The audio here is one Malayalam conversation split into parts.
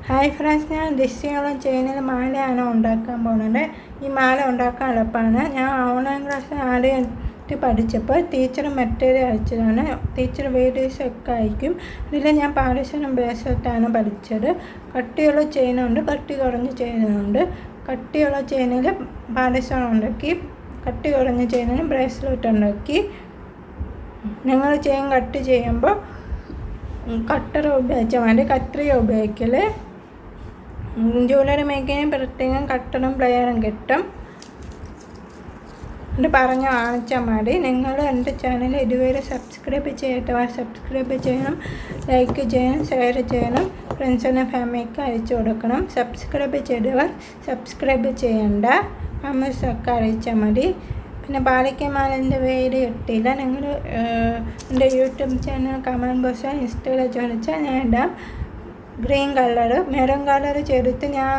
ഹായ് ഫ്രണ്ട്സ്, ഞാൻ ദിശയോളം ചെയ്യുന്നത് മാലയാണ് ഉണ്ടാക്കാൻ പോകുന്നത്. ഈ മാല ഉണ്ടാക്കാൻ എളുപ്പമാണ്. ഞാൻ ഓൺലൈൻ ക്ലാസ് ആദ്യമായിട്ട് പഠിച്ചപ്പോൾ ടീച്ചർ മെറ്റീരിയൽ അയച്ചതാണ്. ടീച്ചർ വീഡിയോസൊക്കെ അയക്കും. ഇതിൽ ഞാൻ പാദസരം ബ്രേസ്ലെറ്റാണ് പഠിച്ചത്. കട്ടിയുള്ള ചെയിനുണ്ട്, കട്ടി കുറഞ്ഞ ചെയിനുണ്ട്. കട്ടിയുള്ള ചെയിനിൽ പാദസരം ഉണ്ടാക്കി, കട്ടി കുറഞ്ഞ ചെയിനിന് ബ്രേസ്ലെറ്റ് ഉണ്ടാക്കി. നിങ്ങൾ ചെയിൻ കട്ട് ചെയ്യുമ്പോൾ കട്ടർ ഉപയോഗിച്ചാൽ മതി, കത്രിക ഉപയോഗിക്കൽ. ജ്വല്ലറി മേക്കിങ്ങിന് പ്രത്യേകം കട്ടറും പ്ലെയറും കിട്ടും. ഇത് പറഞ്ഞ് കാണിച്ചാൽ മതി. നിങ്ങൾ എൻ്റെ ചാനൽ ഇതുവരെ സബ്സ്ക്രൈബ് ചെയ്യാത്തവർ സബ്സ്ക്രൈബ് ചെയ്യണം, ലൈക്ക് ചെയ്യണം, ഷെയർ ചെയ്യണം, ഫ്രണ്ട്സിനും ഫാമിലിക്ക് അയച്ചു കൊടുക്കണം. സബ്സ്ക്രൈബ് ചെയ്തവർ സബ്സ്ക്രൈബ് ചെയ്യണ്ട, കമൻസൊക്കെ അറിയിച്ചാൽ മതി. പിന്നെ പാലിക്കമാലിൻ്റെ വീഡിയോ ഇട്ടില്ല. നിങ്ങൾ എൻ്റെ യൂട്യൂബ് ചാനൽ കമൻറ്റ് ബോക്സിൽ ഇൻസ്റ്റയിൽ ചോദിച്ചാൽ ഞാൻ ഇടാം. ഗ്രീൻ കളറ് മെറൂൺ കളർ ചെയ്തിട്ട് ഞാൻ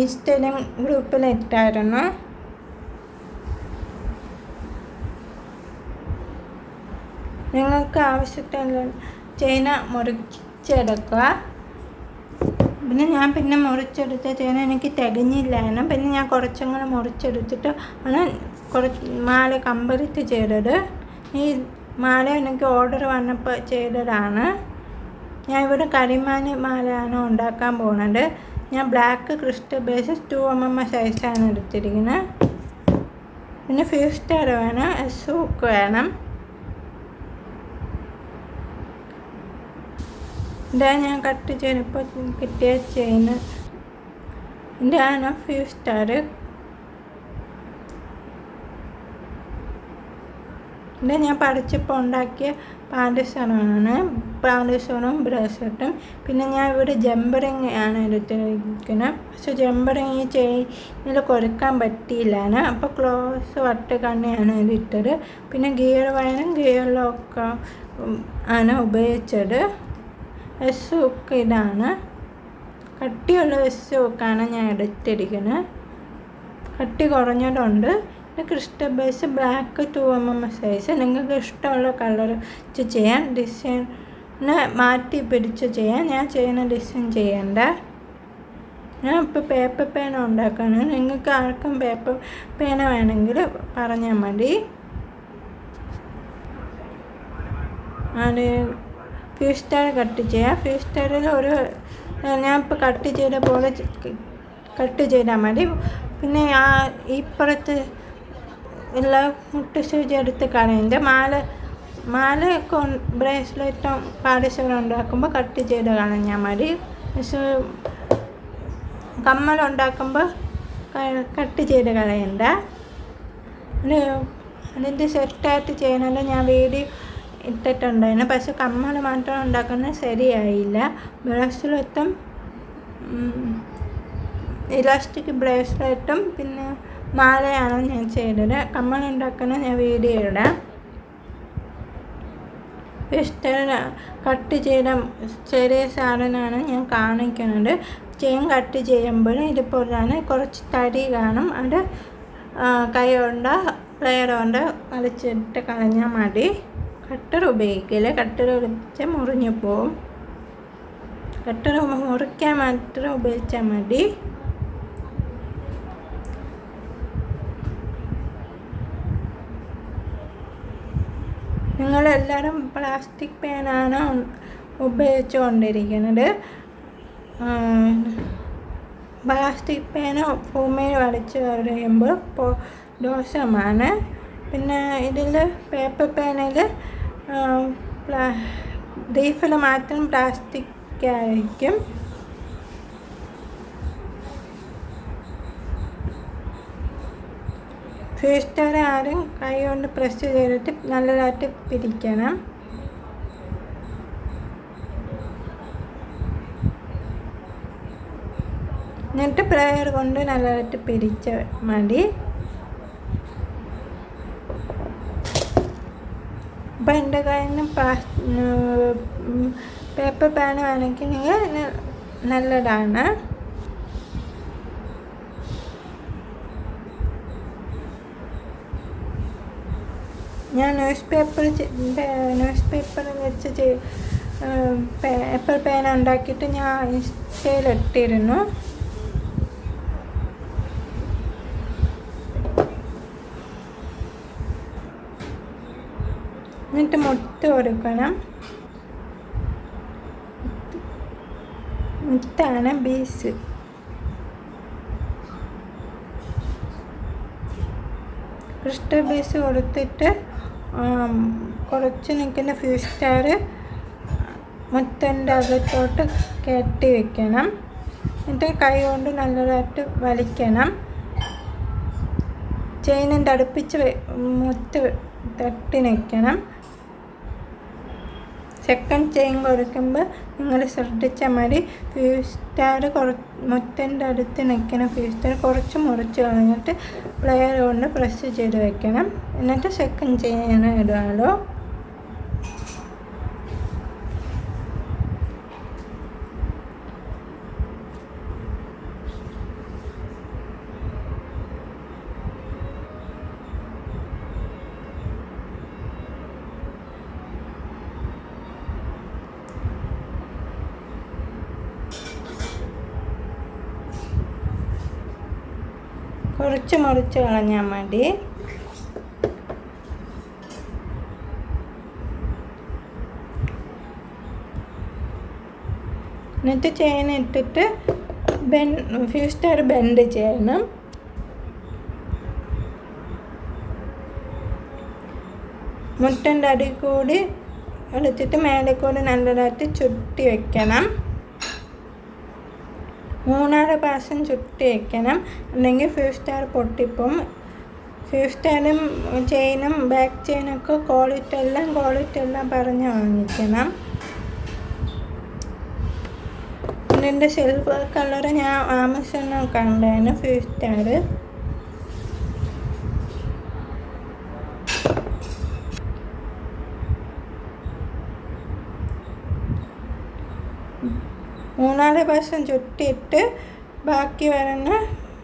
ഇൻസ്റ്റയിലും ഗ്രൂപ്പിൽ ഇട്ടായിരുന്നു. നിങ്ങൾക്ക് ആവശ്യത്തിനുള്ള ചെയിന മുറിച്ചെടുക്കുക. പിന്നെ മുറിച്ചെടുത്ത ചെയിന എനിക്ക് തികഞ്ഞില്ലായിരുന്നു. പിന്നെ ഞാൻ കുറച്ചും കൂടെ മുറിച്ചെടുത്തിട്ട് ആണ് മാല കംപ്ലീറ്റ് ചെയ്തത്. ഈ മാല എനിക്ക് ഓർഡർ വന്നപ്പോൾ ചെയ്തതാണ്. ഞാൻ ഇവിടെ കരിമാനി മാലയാണ് ഉണ്ടാക്കാൻ പോകുന്നത്. ഞാൻ ബ്ലാക്ക് ക്രിസ്റ്റൽ ബേസ് 2 mm സൈസാണ് എടുത്തിരിക്കുന്നത്. പിന്നെ ഫ്യൂസ് സ്റ്റാർ വേണം, ഹുക്ക് വേണം. ഇതാ ഞാൻ കട്ട് ചെയ്തപ്പോൾ കിട്ടിയ ചെയിന്. ഇതാണ് ഫ്യൂസ് സ്റ്റാർ. ഇത് ഞാൻ പഠിച്ചപ്പോൾ ഉണ്ടാക്കിയ പാദസരവും ബ്രേസ്ലെറ്റും. പിന്നെ ഞാൻ ഇവിടെ ജമ്പറിങ് ആണ് എടുത്തിരിക്കുന്നത്. പക്ഷെ ജമ്പറിങ് ഈ ചെയിനിൽ കൊടുക്കാൻ പറ്റിയില്ലാണ്. അപ്പോൾ ക്ലോസ് വട്ട് കണ്ണിയാണ് ഇതിട്ടത്. പിന്നെ ഗിയർ വയറും ഗിയർ ലോക്ക് ആണ് ഉപയോഗിച്ചത്. ഹുക്ക് ഇതാണ്, കട്ടിയുള്ള ഹുക്കാണ് ഞാൻ എടുത്തിരിക്കുന്നത്. കട്ടി കുറഞ്ഞതുണ്ട്. Crystal base black 2 mm size. നിങ്ങൾക്ക് ഇഷ്ടമുള്ള കളർ ചെയ്യാൻ, ഡിസൈന് മാറ്റി പിടിച്ച് ചെയ്യാൻ. ഞാൻ ചെയ്യുന്ന ഡിസൈൻ ചെയ്യണ്ട. ഞാൻ ഇപ്പോൾ പേപ്പർ പേന ഉണ്ടാക്കാണ്. നിങ്ങൾക്ക് ആർക്കും പേപ്പർ പേന വേണമെങ്കിൽ പറഞ്ഞാൽ മതി. അത് ഫ്യൂസ് സ്റ്റാർ കട്ട് ചെയ്യാം. ഫ്യൂസ് സ്റ്റാറിൽ ഞാൻ ഇപ്പോൾ കട്ട് ചെയ്ത പോലെ കട്ട് ചെയ്താൽ മതി. പിന്നെ ഇപ്പുറത്ത് എല്ലാ മുട്ട് സൂചി എടുത്ത് കളയുന്നത്. മാലയൊക്കെ ബ്രേസ്ലെറ്റും പാദസരം ഉണ്ടാക്കുമ്പോൾ കട്ട് ചെയ്ത് കളഞ്ഞാൽ മതി. പക്ഷേ കമ്മലുണ്ടാക്കുമ്പോൾ കട്ട് ചെയ്ത് കളയണ്ട. അതിൻ്റെ സെറ്റായിട്ട് ചെയ്യുന്നത് ഞാൻ വീഡിയോ ഇട്ടിട്ടുണ്ടായിരുന്നു. പക്ഷെ കമ്മൽ മാത്രം ഉണ്ടാക്കുന്നത് ശരിയായില്ല. ബ്രേസ്ലെറ്റും ഇലാസ്റ്റിക് ബ്രേസ്ലെറ്റും പിന്നെ മാലയാണ് ഞാൻ ചെയ്തത്. കമ്മലുണ്ടാക്കുന്ന ഞാൻ വീഡിയോ ഇടാം. കട്ട് ചെയ്ത ചെറിയ സാധനമാണ് ഞാൻ കാണിക്കുന്നത്. ചെയിൻ കട്ട് ചെയ്യുമ്പോൾ ഇതുപോലെയാണ് കുറച്ച് തടി കാണും. അത് കൈ കൊണ്ട് പ്ലെയർ കൊണ്ട് വലിച്ചിട്ട് കളഞ്ഞാൽ മതി. കട്ടർ ഉപയോഗിക്കില്ല. കട്ടർ ഉപയോഗിച്ചാൽ മുറിഞ്ഞു പോവും. കട്ടർ മുറിക്കാൻ മാത്രം ഉപയോഗിച്ചാൽ മതി. നിങ്ങളെല്ലാവരും പ്ലാസ്റ്റിക് പേനാണ് ഉപയോഗിച്ചു കൊണ്ടിരിക്കുന്നത്. പ്ലാസ്റ്റിക് പേന ഭൂമിയിൽ വലിച്ചു കഴിയുമ്പോൾ ദോഷമാണ്. പിന്നെ ഇതിൽ പേപ്പർ പേനയിൽ റീഫിൽ മാത്രം പ്ലാസ്റ്റിക് ആയിരിക്കും. ഫ്യൂസ് സ്റ്റാർ ആദ്യം കൈ കൊണ്ട് പ്രസ് ചെയ്തിട്ട് നല്ലതായിട്ട് പിരിക്കണം. എന്നിട്ട് പ്ലെയർ കൊണ്ട് നല്ലതായിട്ട് പിരിച്ചാൽ മതി. അപ്പം എൻ്റെ കയ്യിൽ നിന്ന് പേപ്പർ പാൻ വേണമെങ്കിൽ നല്ലതാണ്. ഞാൻ ന്യൂസ് പേപ്പർ വെച്ച് പേപ്പർ പേന ഉണ്ടാക്കിയിട്ട് ഞാൻ ഇൻസ്റ്റയിലിട്ടിരുന്നു. എന്നിട്ട് മുത്ത് കൊടുക്കണം. മുത്താണ് ബേസ്. ക്രിസ്റ്റൽ ബേസ് കൊടുത്തിട്ട് കുറച്ച് നിൽക്കുന്ന ഫ്യൂസ് സ്റ്റാർ മുത്തിൻ്റെ അകത്തോട്ട് കെട്ടി വെക്കണം. എന്നിട്ട് കൈ കൊണ്ട് നല്ലതായിട്ട് വലിക്കണം. ചെയിനിൻ്റെ അടുപ്പിച്ച് മുത്ത് തട്ടി നിൽക്കണം. സെക്കൻഡ് ചെയിൻ കൊടുക്കുമ്പോൾ നിങ്ങൾ ശ്രദ്ധിച്ചാൽ മതി. ഫ്യൂസ് സ്റ്റാർ മുത്തിൻ്റെ അടുത്ത് നിൽക്കുന്ന ഫ്യൂസ് സ്റ്റാർ കുറച്ച് മുറിച്ച് കളഞ്ഞിട്ട് പ്ലെയർ കൊണ്ട് പ്രസ് ചെയ്ത് വെക്കണം. എന്നിട്ട് സെക്കൻഡ് ചെയിൻ ഇടാലോ. കുറച്ച് മുറിച്ച് കളഞ്ഞാൽ മതി. എന്നിട്ട് ചെയിൻ ഇട്ടിട്ട് ഫ്യൂസ് സ്റ്റാർ ബെൻഡ് ചെയ്യണം. മുട്ടൻ്റെ അടി കൂടി എടുത്തിട്ട് മേലെ കൂടി നല്ലതായിട്ട് ചുറ്റി വെക്കണം. 3-6 പ്രാവശ്യം ചുറ്റി വെക്കണം. അല്ലെങ്കിൽ ഫ്യൂസ് സ്റ്റാർ പൊട്ടിപ്പോവും. ഫ്യൂസ് സ്റ്റാറും ചെയിനും ബാക്ക് ചെയിനൊക്കെ ക്വാളിറ്റി എല്ലാം പറഞ്ഞ് വാങ്ങിക്കണം. ഇതിൻ്റെ സിൽവർ കളർ ഞാൻ ആമസോണിൽ കണ്ടായിരുന്നു ഫ്യൂസ് സ്റ്റാർ. മൂന്നാല് പ്രാവശ്യം ചുറ്റിയിട്ട് ബാക്കി വരുന്ന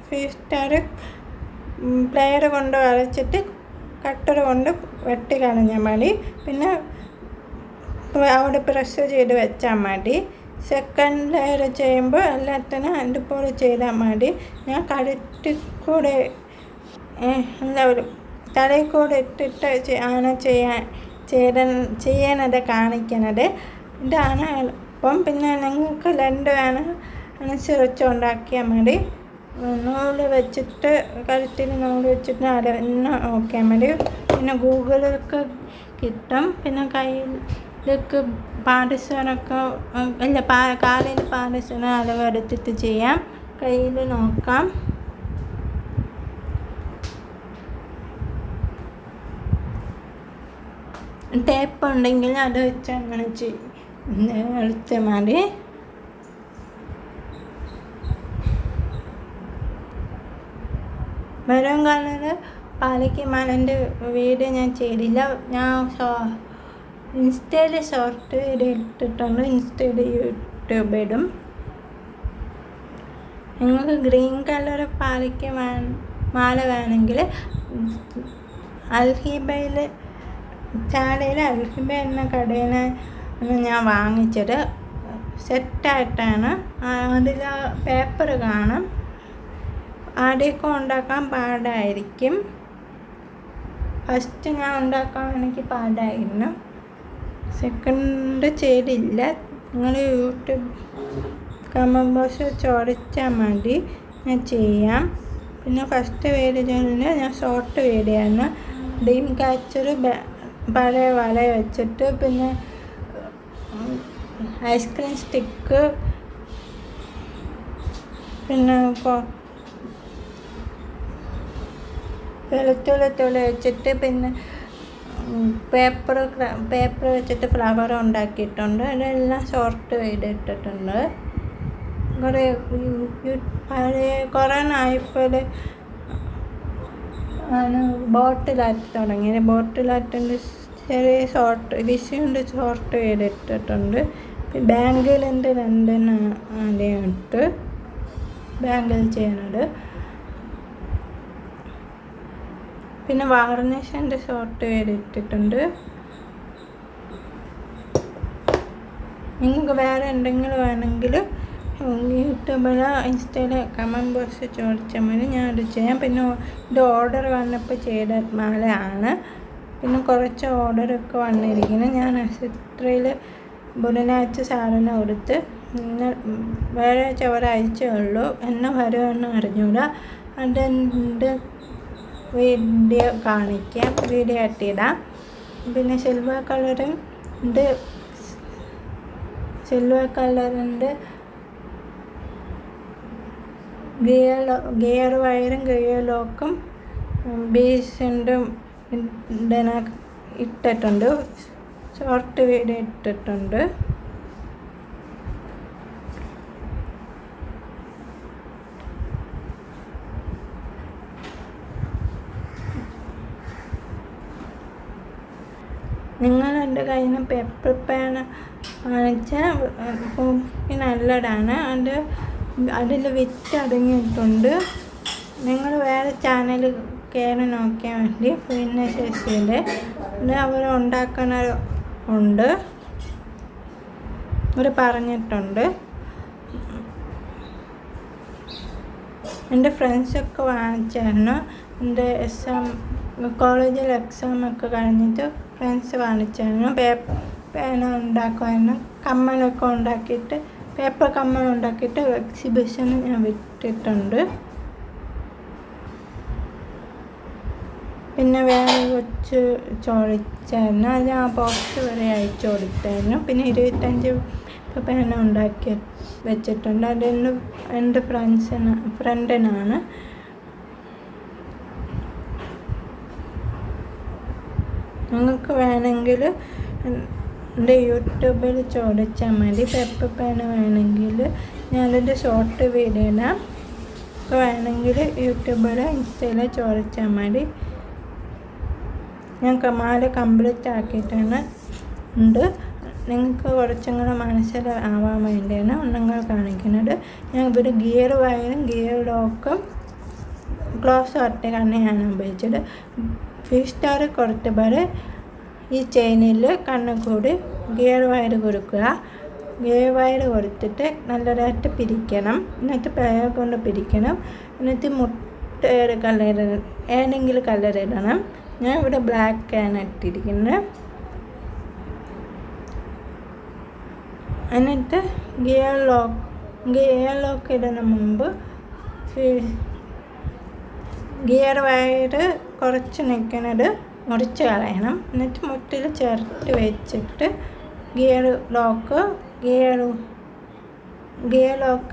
ഫ്യൂസ് സ്റ്റാർ പ്ലെയർ കൊണ്ട് വരച്ചിട്ട് കട്ടർ കൊണ്ട് വെട്ടി കളഞ്ഞാൽ മതി. പിന്നെ അവിടെ പ്രസ് ചെയ്ത് വെച്ചാൽ മതി. സെക്കൻഡ് ലെയർ ചെയ്യുമ്പോൾ എല്ലാത്തിനും അതുപോലെ ചെയ്താൽ മതി. ഞാൻ കഴുത്തിൽ കൂടെ എല്ലാവരും തലയിൽ കൂടെ ഇട്ടിട്ട് ആണ് ചെയ്യാനത് കാണിക്കുന്നത്. ഇതാണ് അപ്പം പിന്നെ നിങ്ങൾക്ക് ലെൻഡ് വേണം അനുസരിച്ച് ഉണ്ടാക്കിയാൽ മതി. നൂല് വെച്ചിട്ട് കഴുത്തിൽ നൂല് വെച്ചിട്ട് നോക്കിയാൽ മതി. പിന്നെ ഗൂഗിളൊക്കെ കിട്ടും. പിന്നെ കയ്യിലേക്ക് പാദസരമൊക്കെ കാലിൽ പാദസരം അളവെടുത്തിട്ട് ചെയ്യാം. കയ്യിൽ നോക്കാം. ടേപ്പ് ഉണ്ടെങ്കിൽ അത് വെച്ച് അങ്ങനെ എടുത്താൽ മതി. മെറൂൺ കളർ പാലക്കിമാലൻ്റെ വീഡിയോ ഞാൻ ചെയ്തില്ല. ഞാൻ ഇൻസ്റ്റയിൽ ഷോർട്ട് വീഡിയോ ഇട്ടിട്ടുണ്ട്. ഇൻസ്റ്റയിൽ യൂട്യൂബ് ഇടും. നിങ്ങൾക്ക് ഗ്രീൻ കളർ മാല വേണമെങ്കിൽ അൽഹിബയിൽ ചാലയിൽ അൽഹിബ എന്ന കടയിൽ ഞാൻ വാങ്ങിച്ചത്. സെറ്റായിട്ടാണ്. അതിൽ പേപ്പർ കാണാം. ആദ്യമൊക്കെ ഉണ്ടാക്കാൻ പാടായിരിക്കും. ഫസ്റ്റ് ഞാൻ ഉണ്ടാക്കാൻ എനിക്ക് പാടായിരുന്നു. സെക്കൻഡ് ചെയ്തില്ല. നിങ്ങൾ യൂട്യൂബ് കമന്റ് ബോക്സ് ചോദിച്ചാൽ മതി, ഞാൻ ചെയ്യാം. പിന്നെ ഫസ്റ്റ് വീഡിയോ ചെയ്യുന്നത് ഞാൻ ഷോർട്ട് വീഡിയോ ആണ്. ഡ്രീം ക്യാച്ചർ പഴയ വല വെച്ചിട്ട് പിന്നെ ഐസ്ക്രീം സ്റ്റിക്ക് പിന്നെ വെളുത്തുള്ളി വെച്ചിട്ട് പിന്നെ പേപ്പർ വെച്ചിട്ട് ഫ്ലവർ ഉണ്ടാക്കിയിട്ടുണ്ട്. അതെല്ലാം ഷോർട്ട് വീഡിയോ ഇട്ടിട്ടുണ്ട്. കുറേ നായ്പൽ ആണ് ബോട്ടിലായിട്ട് തുടങ്ങിയത്. ബോട്ടിലായിട്ടുണ്ട് ചെറിയ ഷോർട്ട് വിഷയുണ്ട് ഷോർട്ട് വീഡിയോ ഇട്ടിട്ടുണ്ട്. ബാങ്കിളിൻ്റെ രണ്ടെണ്ണം ആദ്യം ഇട്ട് ബാങ്കിൽ ചെയ്യുന്നത്. പിന്നെ വാർണിഷിൻ്റെ ഷോർട്ട് വീഡിയോ ഇട്ടിട്ടുണ്ട്. നിങ്ങൾക്ക് വേറെ എന്തെങ്കിലും വേണമെങ്കിൽ യൂട്യൂബിലോ ഇൻസ്റ്റയിലോ കമൻറ്റ് ബോക്സിൽ ചോദിച്ചാൽ മതി, ഞാനത് ചെയ്യാം. പിന്നെ ഇത് ഓർഡർ വന്നപ്പോൾ ചെയ്ത മാലയാണ്. പിന്നെ കുറച്ച് ഓർഡറൊക്കെ വന്നിരിക്കുന്നത്. ഞാൻ ആശുപത്രിയിൽ ബുധനാഴ്ച സാറിന് കൊടുത്ത് വ്യാഴാഴ്ച ഒരാഴ്ചയേ ഉള്ളൂ. എന്നെ വരുമെന്ന് അറിഞ്ഞൂടാ. അതിൻ്റെ വീഡിയോ കാണിക്കാം, വീഡിയോ ആയിട്ടിടാം. പിന്നെ സിൽവർ കളറുണ്ട് ഗിയർ വയറും ഗിയർ ലോക്കും ബേസിൻ്റെ ഇട്ടിട്ടുണ്ട്. ഷോർട്ട് വീഡിയോ ഇട്ടിട്ടുണ്ട്. നിങ്ങൾ എൻ്റെ കയ്യിൽ നിന്ന് പേപ്പർ പേന വാങ്ങിച്ചാൽ നല്ലതാണ്. അതിൽ വിറ്റ് അടങ്ങിയിട്ടുണ്ട്. നിങ്ങൾ വേറെ ചാനൽ കയറി നോക്കിയാൽ മതി. പിന്നെ ശശിയുടെ അവർ ഉണ്ടാക്കണുണ്ട്, അവർ പറഞ്ഞിട്ടുണ്ട്. എൻ്റെ ഫ്രണ്ട്സൊക്കെ വാങ്ങിച്ചായിരുന്നു. എൻ്റെ കോളേജിൽ എക്സാമൊക്കെ കഴിഞ്ഞിട്ട് ഫ്രണ്ട്സ് വാങ്ങിച്ചായിരുന്നു. പേന ഉണ്ടാക്കുമായിരുന്നു. കമ്മലൊക്കെ ഉണ്ടാക്കിയിട്ട് പേപ്പർ കമ്മൽ ഉണ്ടാക്കിയിട്ട് എക്സിബിഷന് ഞാൻ വിട്ടിട്ടുണ്ട്. പിന്നെ വേറെ കുറച്ച് ചോദിച്ചായിരുന്നു, അത് ഞാൻ ബോക്സ് വരെ അയച്ചു കൊടുത്തായിരുന്നു. പിന്നെ 25 പേന ഉണ്ടാക്കി വെച്ചിട്ടുണ്ട്. അതെൻ്റെ എൻ്റെ ഫ്രണ്ടിനാണ്. നിങ്ങൾക്ക് വേണമെങ്കിൽ എൻ്റെ യൂട്യൂബിൽ ചോദിച്ചാൽ മതി. പേപ്പർ പേന വേണമെങ്കിൽ ഞാനതിൻ്റെ ഷോർട്ട് വീഡിയോ ഇടാം. അപ്പോൾ വേണമെങ്കിൽ യൂട്യൂബിൽ ഇൻസ്റ്റയിൽ ചോദിച്ചാൽ മതി. ഞാൻ മാല കംപ്ലീറ്റ് ആക്കിയിട്ടാണ് നിങ്ങൾക്ക് കുറച്ചും കൂടെ മനസ്സിലാവാൻ വേണ്ടിയാണ് നിങ്ങൾ കാണിക്കുന്നത്. ഞാൻ ഇവിടെ ഗിയർ വയറും ഗിയർ ലോക്കും ക്ലോസ് ഒറ്റയാണ് ഞാൻ ഉപയോഗിച്ചത്. 5 സ്റ്റാർ കൊടുത്തപ്പോൾ ഈ ചെയിനിൽ കൂടി ഗിയർ വയർ കൊടുക്കുക. ഗിയർ വയർ കൊടുത്തിട്ട് നല്ലതായിട്ട് പിരിക്കണം. എന്നിട്ട് പേന കൊണ്ട് പിരിക്കണം. എന്നിട്ട് മുട്ടയുടെ കളർ ഏതെങ്കിലും കളർ ഇടണം. ഞാൻ ഇവിടെ ബ്ലാക്കാണ് ഇട്ടിരിക്കുന്നത്. എന്നിട്ട് ഗിയർ ലോക്ക് ഇടുന്ന മുമ്പ് ഗിയർ വയർ കുറച്ച് നിൽക്കുന്നത് മുറിച്ച് കളയണം. എന്നിട്ട് മുട്ടിൽ ചേർത്ത് വെച്ചിട്ട് ഗിയർ ലോക്ക്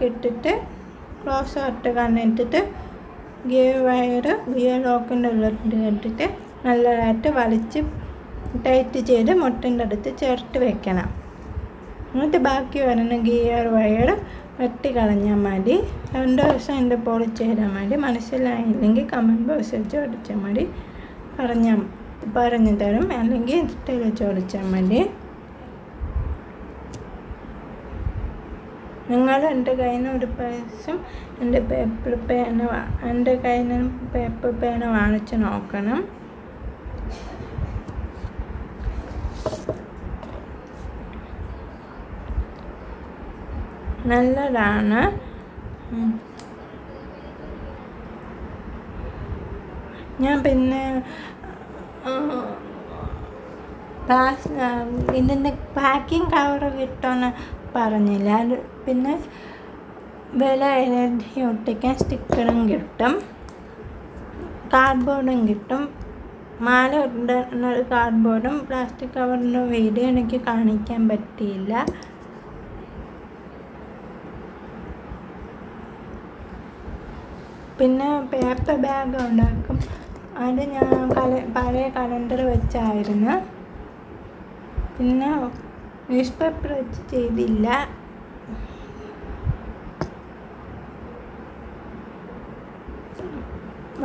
ഇട്ടിട്ട് ക്ലോസ് ഇട്ട് കണ്ണിട്ടിട്ട് ഗിയർ ലോക്കിൻ്റെ ഉള്ളിട്ട് ഇട്ടിട്ട് നല്ലതായിട്ട് വലിച്ച് ടൈറ്റ് ചെയ്ത് മുട്ടിൻ്റെ അടുത്ത് ചേർത്ത് വെക്കണം. എന്നിട്ട് ബാക്കി വരുന്ന ഗിയർ വയർ വെട്ടി കളഞ്ഞാൽ മതി. 2 ദിവസം എൻ്റെ പോലെ ചെയ്താൽ മതി. മനസ്സിലായില്ലെങ്കിൽ കമൻറ്റ് ബോക്സിൽ ചോദിച്ചാൽ മതി, പറഞ്ഞു തരും. അല്ലെങ്കിൽ ഇൻസ്റ്റയിൽ ചോദിച്ചാൽ മതി. നിങ്ങൾ എൻ്റെ കയ്യിൽ നിന്ന് ഒരു പ്രാവശ്യം എൻ്റെ കയ്യിൽ നിന്ന് പേപ്പർ പേന വാങ്ങിച്ച് നോക്കണം. നല്ലതാണ്. ഞാൻ പിന്നെ ഇതിൻ്റെ പാക്കിംഗ് കവർ കിട്ടുമെന്ന് പറഞ്ഞില്ല. അത് പിന്നെ വില എഴുതി ഒട്ടിക്കാൻ സ്റ്റിക്കറും കിട്ടും, കാർഡ്ബോർഡും കിട്ടും. മാല ഇടുന്ന കാർഡ്ബോർഡും പ്ലാസ്റ്റിക് കവറിൻ്റെ വീഡിയോ എനിക്ക് കാണിക്കാൻ പറ്റിയില്ല. പിന്നെ പേപ്പർ ബാഗ് ഉണ്ടാക്കും. അത് ഞാൻ പഴയ കലണ്ടർ വെച്ചായിരുന്നു. പിന്നെ ന്യൂസ് പേപ്പർ വെച്ച് ചെയ്തില്ല.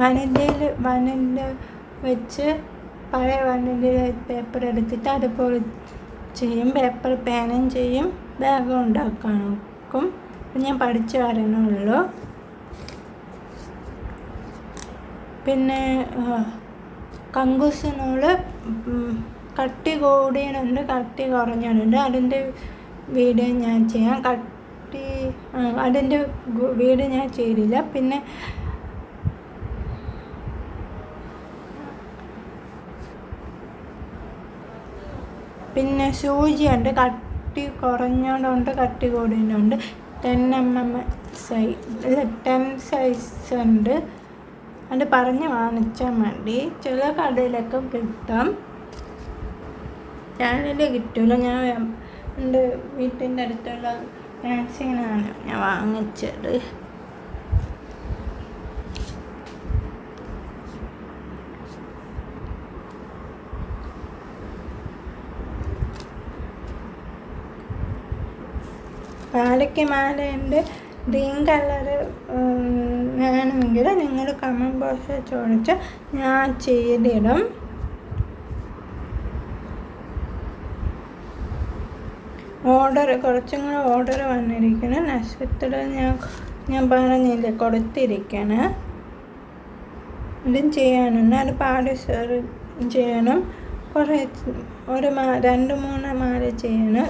വനിൻ്റെ വെച്ച് പഴയ വനിൻ്റെ പേപ്പർ എടുത്തിട്ട് അതുപോലെ ചെയ്യും. പേപ്പർ പേനയും ചെയ്യും, ബാഗും ഉണ്ടാക്കാൻ നോക്കും. ഞാൻ പഠിച്ചു വരണുള്ളൂ. പിന്നെ കങ്കൂസ് നൂല് കട്ടി കൂടിയുണ്ട്, കട്ടി കുറഞ്ഞിട്ടുണ്ട്. അതിൻ്റെ വീഡിയോ ഞാൻ ചെയ്യാം. അതിൻ്റെ വീഡിയോ ഞാൻ ചെയ്തില്ല. പിന്നെ സൂചിയുണ്ട്, കട്ടി കുറഞ്ഞതുണ്ട്, കട്ടി കൂടിയുണ്ട്. 10 സൈസ് ഉണ്ട്. അത് പറഞ്ഞ് വാങ്ങിച്ചാൽ മതി. ചില കടയിലൊക്കെ കിട്ടും, ചാനലിൽ കിട്ടില്ല. ഞാൻ എൻ്റെ വീട്ടിൻ്റെ അടുത്തുള്ള മാക്സിനാണ് ഞാൻ വാങ്ങിച്ചത്. പാലയ്ക്ക് മാലയുണ്ട്. ഗ്രീൻ കളറ് വേണമെങ്കിൽ നിങ്ങൾ കമൻറ്റ് ബോക്സിൽ ചോദിച്ചാൽ ഞാൻ ചെയ്തിടും. കുറച്ചും കൂടെ ഓർഡർ വന്നിരിക്കണം. നക്ഷത്രത്തിൽ ഞാൻ പറഞ്ഞില്ലേ കൊടുത്തിരിക്കണം. ഇതും ചെയ്യാനുണ്ട്. അത് പാർട്ടിസിപ്പേറ്റ് ചെയ്യണം. 2-3 മാല ചെയ്യണം.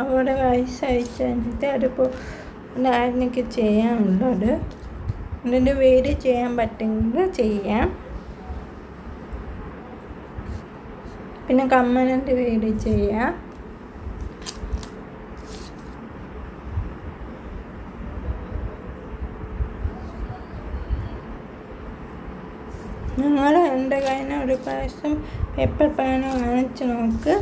അവിടെ വയസ്സയച്ചനുസരിച്ച് അതിപ്പോൾ എനിക്ക് ചെയ്യാനുള്ളത്. ഇതിൻ്റെ വീഡിയോ ചെയ്യാൻ പറ്റുമെങ്കിൽ ചെയ്യാം. പിന്നെ കമ്മലിൻ്റെ വീഡിയോ ചെയ്യാം. നിങ്ങൾ എൻ്റെ കയ്യിൽ നിന്ന് ഒരു പ്രാവശ്യം പേപ്പർ പേന വാങ്ങിച്ച് നോക്ക്,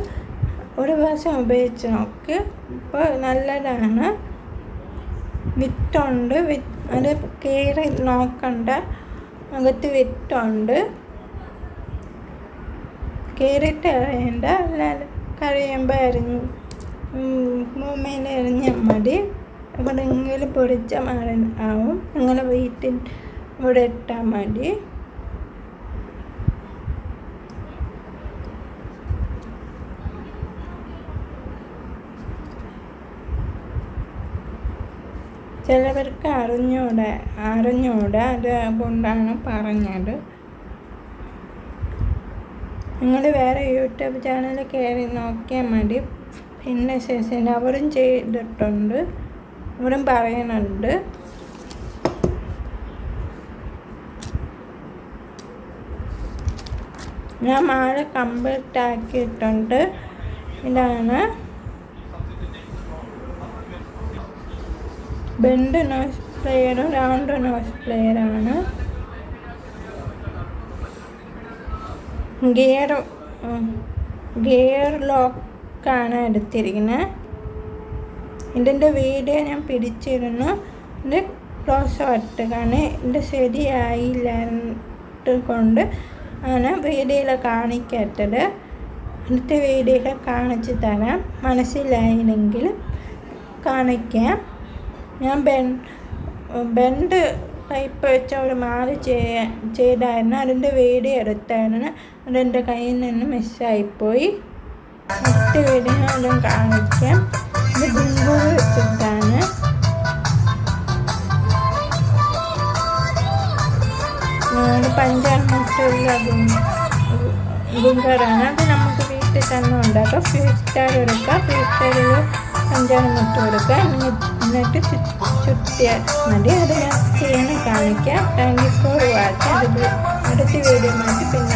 ഒരു പ്രാവശ്യം ഉപയോഗിച്ച് നോക്ക്. ഇപ്പോൾ നല്ലതാണ്. വിട്ടുണ്ട്, അത് കീറി നോക്കണ്ട. അകത്ത് വിട്ടുണ്ട്, കീറിയിട്ട് എറിയണ്ട. അല്ലാതെ കഴിയുമ്പോൾ ഭൂമിയിൽ എറിഞ്ഞാൽ മതി. എവിടെയെങ്കിലും പൊടിച്ച ആവും. നിങ്ങളുടെ വീട്ടിൽ ഇവിടെ ഇട്ടാൽ മതി. ചിലവർക്ക് അറിഞ്ഞൂടാ, അതുകൊണ്ടാണ് പറഞ്ഞത്. നിങ്ങൾ വേറെ യൂട്യൂബ് ചാനൽ കയറി നോക്കിയാൽ മതി. പിന്നെ ശേഷം അവരും ചെയ്തിട്ടുണ്ട്, അവരും പറയുന്നുണ്ട്. ഞാൻ മാല കംപ്ലീറ്റ് ആക്കിയിട്ടുണ്ട്. ഇതാണ് ബെൻഡ് നോസ് പ്ലെയറും റൗണ്ട് നോസ് പ്ലെയറാണ്. ഗിയർ ലോക്കാണ് എടുത്തിരിക്കുന്നത്. ഇതിൻ്റെ വീഡിയോ ഞാൻ പിടിച്ചിരുന്നു. ഇത് ക്ലോസ് ഒട്ടുകയാണ്. ഇത് ശരിയായില്ലാത്ത കൊണ്ട് ആണ് വീഡിയോയിൽ കാണിക്കാത്തത്. അടുത്ത വീഡിയോയിൽ കാണിച്ചു തരാം. മനസ്സിലായില്ലെങ്കിൽ കാണിക്കാം. ഞാൻ ബെൻഡ് ടൈപ്പ് വെച്ച ഒരു മാല ചെയ്തായിരുന്നു. അതിൻ്റെ വീഡിയോ എടുത്തായിരുന്നു. അതെൻ്റെ കയ്യിൽ നിന്ന് മിസ്സായിപ്പോയി. അടുത്ത വീഡിയോ അതും കാണിക്കാം. ഇത് ഗുങ്കൂർ വെച്ചിട്ടാണ്. പഞ്ചായത്തുള്ള ഗുങ്കറാണ്. അത് നമുക്ക് വീട്ടിൽ തന്നെ ഉണ്ടാക്കാം. ഫ്രീസ്റ്റൈൽ എടുക്കാം. ഫ്രീസ്റ്റൈലിൽ 5 മുട്ട എടുക്കുക. എന്നിട്ട് ചുറ്റിയാൽ മതി. അത് ഞാൻ ചെയ്യാൻ കാണിക്കാം. Thank you for watching. അടുത്ത വീഡിയോ മാറ്റി പിന്നെ